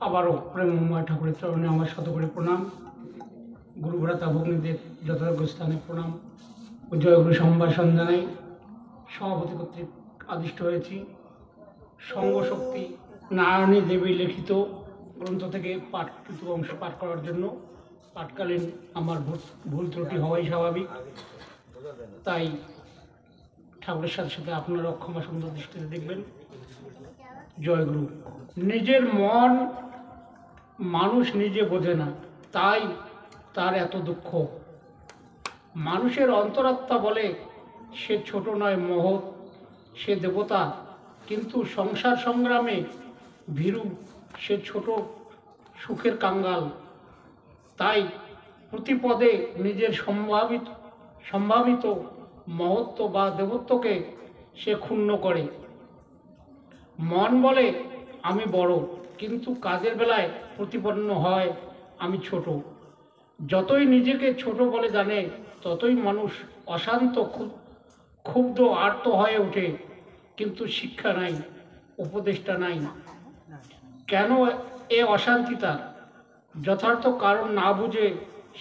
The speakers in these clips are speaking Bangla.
আবারও প্রেমময় ঠাকুরের চরণে আমার শতকোটি প্রণাম। গুরুভ্রাতা ভগ্নীদের যথাযোগ্য স্থানে প্রণাম ও জয়গুরু সম্ভাষণ জানাই। সভাপতি কর্তৃক আদিষ্ট হয়েছি সঙ্গশক্তি নারায়ণী দেবী লিখিত গ্রন্থ থেকে পাঠকৃত অংশ পাঠ করার জন্য। পাঠকালীন আমার ভুল ত্রুটি হওয়াই স্বাভাবিক, তাই ঠাকুরের সাথে সাথে আপনারাও ক্ষমা সুন্দর দৃষ্টিতে দেখবেন। জয়গুরু। নিজের মন মানুষ নিজে বোঝে না, তাই তার এত দুঃখ। মানুষের অন্তরাত্মা বলে সে ছোট নয়, মহৎ, সে দেবতা, কিন্তু সংসার সংগ্রামে ভীরু, সে ছোট সুখের কাঙ্গাল। তাই প্রতিপদে নিজের সম্ভাবিত মহত্ব বা দেবত্বকে সে ক্ষুণ্ণ করে। মন বলে আমি বড়, কিন্তু কাজের বেলায় প্রতিপন্ন হয় আমি ছোট। যতই নিজেকে ছোট বলে জানে, ততই মানুষ অশান্ত, ক্ষুব্ধ, আর্ত হয়ে ওঠে। কিন্তু শিক্ষা নাই, উপদেষ্টা নাই। কেন এ অশান্তি তার? যথার্থ কারণ না বুঝে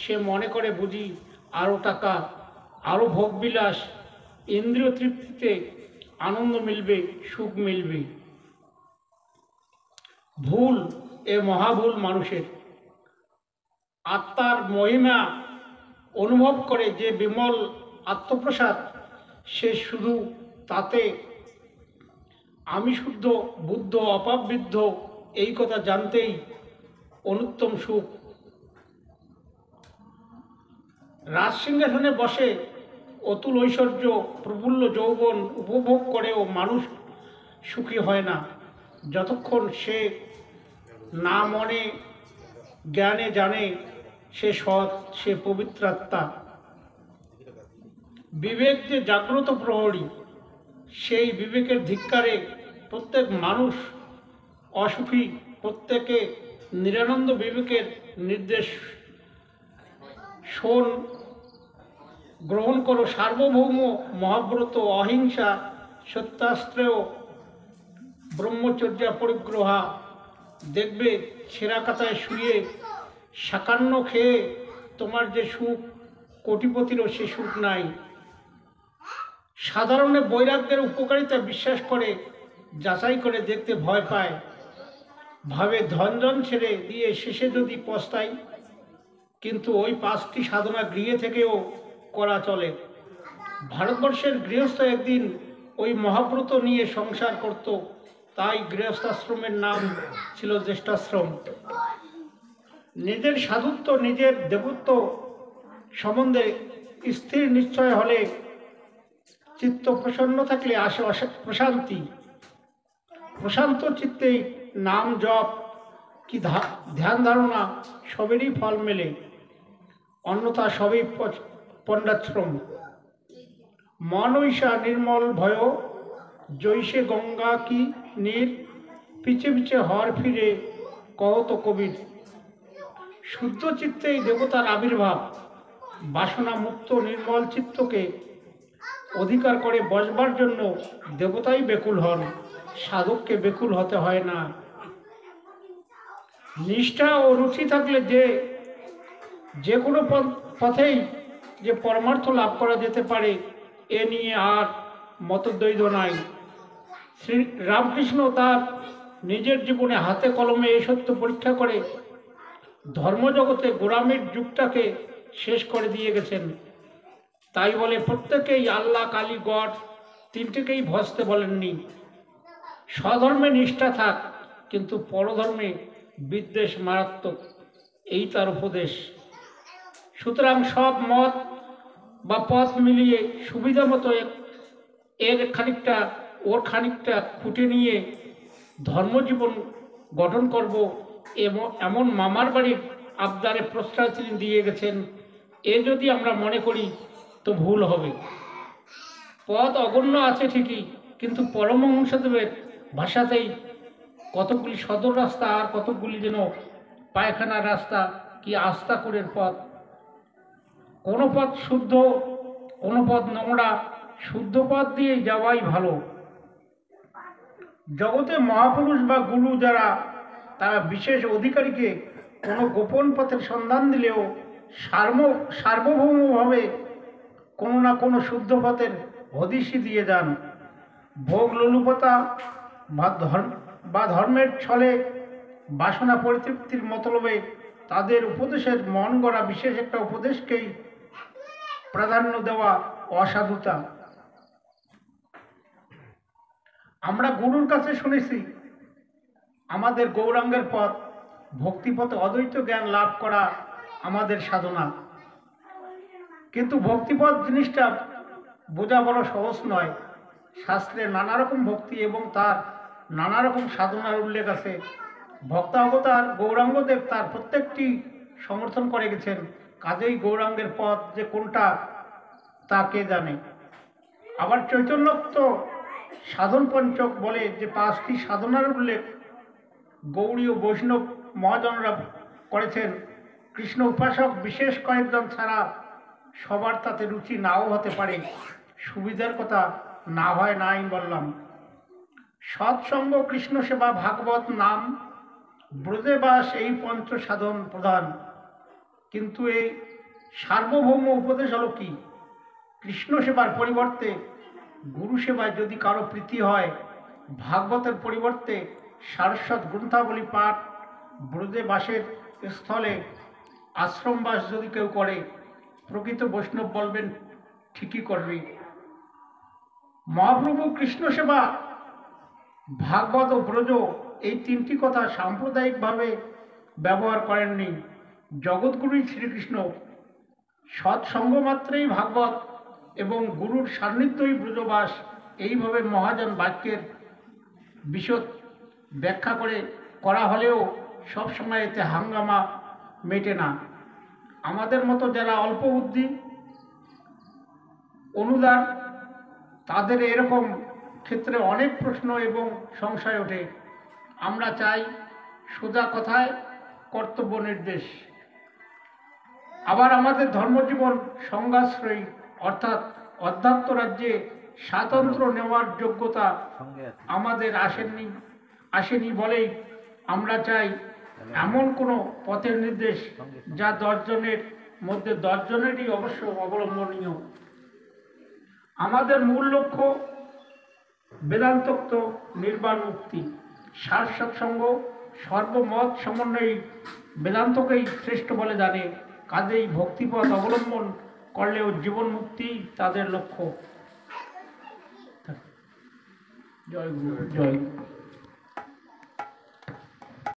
সে মনে করে বুঝি আরও টাকা, আরও ভোগবিলাস, ইন্দ্রিয় তৃপ্তিতে আনন্দ মিলবে, সুখ মিলবে। ভুল, এ মহাভুল মানুষের। আত্মার মহিমা অনুভব করে যে বিমল আত্মপ্রসাদ, সে শুধু তাতে আমি শুদ্ধ, বুদ্ধ, অপাবৃদ্ধ এই কথা জানতেই অনুত্তম সুখ। রাজসিংহাসনে বসে অতুল ঐশ্বর্য, প্রফুল্ল যৌবন উপভোগ করেও মানুষ সুখী হয় না, যতক্ষণ সে না মনে জ্ঞানে জানে সে সৎ, সে পবিত্রাত্মা। বিবেক যে জাগ্রত প্রহরী, সেই বিবেকের ধিক্কারে প্রত্যেক মানুষ অসুখী। প্রত্যেকে নিরানন্দ বিবেকের নির্দেশ শোন, গ্রহণ করো। সার্বভৌম মহাব্রত, অহিংসা, সত্যাস্ত্রেয়, ব্রহ্মচর্য পরিগ্রহা। দেখবে ছেঁড়া কাতায় শুয়ে সাকান্ন খেয়ে তোমার যে সুখ, কোটিপতিরও সে সুখ নাই। সাধারণে বৈরাগ্যের উপকারিতা বিশ্বাস করে, যাচাই করে দেখতে ভয় পায়, ভাবে ধনজন ছেড়ে দিয়ে শেষে যদি পস্তাই। কিন্তু ওই 5টি সাধনা গৃহে থেকেও করা চলে। ভারতবর্ষের গৃহস্থ একদিন ওই মহাব্রত নিয়ে সংসার করত, তাই গৃহস্থাশ্রমের নাম ছিল জ্যেষ্ঠাশ্রম। নিজের সাধুত্ব, নিজের দেবত্ব সম্বন্ধে স্থির নিশ্চয় হলে, চিত্ত প্রসন্ন থাকলে আসে প্রশান্তি। প্রশান্ত চিত্তেই নাম জপ কি ধ্যান ধারণা সবেরই ফল মেলে, অন্যথা সবই পণ্ডাশ্রম। মন ঐশা নির্মল ভয়, জৈসে গঙ্গা কি নীর, পিছে পিছে হর ফিরে কহত কবির। শুদ্ধ চিত্তেই দেবতার আবির্ভাব। বাসনা মুক্ত নির্মল চিত্তকে অধিকার করে বসবার জন্য দেবতাই বেকুল হন, সাধককে বেকুল হতে হয় না। নিষ্ঠা ও রুচি থাকলে যে কোনো পথেই যে পরমার্থ লাভ করা যেতে পারে, এ নিয়ে আর মতদ্বৈধ নাই। শ্রী রামকৃষ্ণ তার নিজের জীবনে হাতে কলমে এই সত্য পরীক্ষা করে ধর্মজগতে গোড়ামির যুগটাকে শেষ করে দিয়ে গেছেন। তাই বলে প্রত্যেকেই আল্লাহ, কালী, গড তিনটেকেই ভজতে বলেননি। স্বধর্মে নিষ্ঠা থাক, কিন্তু পরধর্মে বিদ্বেষ মারাত্মক, এই তার উপদেশ। সুতরাং সব মত বা পথ মিলিয়ে সুবিধা মতো এর খানিকটা ওর খানিকটা খুঁটে নিয়ে ধর্মজীবন গঠন করব, এমন মামার বাড়ির আবদারে প্রশ্রয় তিনি দিয়ে গেছেন। এ যদি আমরা মনে করি তো ভুল হবে। পথ অগণ্য আছে ঠিকই, কিন্তু পরমহংসদেবের ভাষাতেই কতগুলি সদর রাস্তা আর কতগুলি যেন পায়খানার রাস্তা, কি আস্তাকুরের পথ। কোনো পথ শুদ্ধ, কোনো পথ নোংরা, শুদ্ধ পথ দিয়ে যাওয়াই ভালো। জগতে মহাপুরুষ বা গুরু যারা, তারা বিশেষ অধিকারীকে কোনো গোপন পথের সন্ধান দিলেও সার্বভৌমভাবে কোনো না কোনো শুদ্ধ পথের হদিশই দিয়ে যান। ভোগ লোলুপতা বা ধর্মের ছলে বাসনা পরিতৃপ্তির মতলবে তাদের উপদেশের মন গড়া বিশেষ একটা উপদেশকেই প্রাধান্য দেওয়া অসাধুতা। আমরা গুরুর কাছে শুনেছি আমাদের গৌরাঙ্গের পথ, ভক্তিপথে অদ্বৈত জ্ঞান লাভ করা আমাদের সাধনা। কিন্তু ভক্তিপথ জিনিসটা বোঝা বড় সহজ নয়। শাস্ত্রে নানা রকম ভক্তি এবং তার নানা রকম সাধনার উল্লেখ আছে। ভক্তাবতার গৌরাঙ্গদেব তার প্রত্যেকটি সমর্থন করে গেছেন। কাজেই গৌরাঙ্গের পথ যে কোনটা তা কে জানে। আবার চৈতন্যোক্ত সাধন পঞ্চক বলে যে 5টি সাধনার উল্লেখ গৌড়ী ও বৈষ্ণব মহাজনরা করেছেন। কৃষ্ণ উপাসক বিশেষ কয়েকজন ছাড়া সবার তাতে রুচি নাও হতে পারে। সুবিধার কথা না হয় নাই বললাম। সৎসঙ্গ, কৃষ্ণ সেবা, ভাগবত নাম, ব্রজে বাস, এই পঞ্চ সাধন প্রধান। কিন্তু এই সার্বভৌম উপদেশ হলো কি? কৃষ্ণ সেবার পরিবর্তে গুরু সেবায় যদি কারো প্রীতি হয়, ভাগবতের পরিবর্তে সারস্বত গ্রন্থাবলী পাঠ, ব্রজে বাসের স্থলে আশ্রমবাস যদি কেউ করে, প্রকৃত বৈষ্ণব বলবেন ঠিকই করবে। মহাপ্রভু কৃষ্ণ সেবা, ভাগবত ও ব্রজ এই 3টি কথা সাম্প্রদায়িকভাবে ব্যবহার করেননি। জগৎগুরুই শ্রীকৃষ্ণ। সৎসঙ্গ মাত্রেই ভাগবত এবং গুরুর সান্নিধ্যই ব্রজবাস, এইভাবে মহাজন বাক্যের বিশদ ব্যাখ্যা করা হলেও সবসময় এতে হাঙ্গামা মেটে না। আমাদের মতো যারা অল্প বুদ্ধি, অনুদার, তাদের এরকম ক্ষেত্রে অনেক প্রশ্ন এবং সংশয় ওঠে। আমরা চাই সোজা কথায় কর্তব্য নির্দেশ। আবার আমাদের ধর্মজীবন সংজ্ঞাশ্রয়ী, অর্থাৎ অধ্যাত্ম রাজ্যে স্বাতন্ত্র্য নেওয়ার যোগ্যতা আমাদের আসেনি বলেই আমরা চাই এমন কোনো পথের নির্দেশ যা 10 জনের মধ্যে 10 জনেরই অবশ্য অবলম্বনীয়। আমাদের মূল লক্ষ্য বেদান্তোক্ত নির্বাণ মুক্তি। সার সৎসঙ্গ সর্বমত সমন্বয়ী বেদান্তকেই শ্রেষ্ঠ বলে জানে। কাজেই ভক্তিপথ অবলম্বন করলেও জীবন মুক্তি তাদের লক্ষ্য। জয় গুরু, জয়।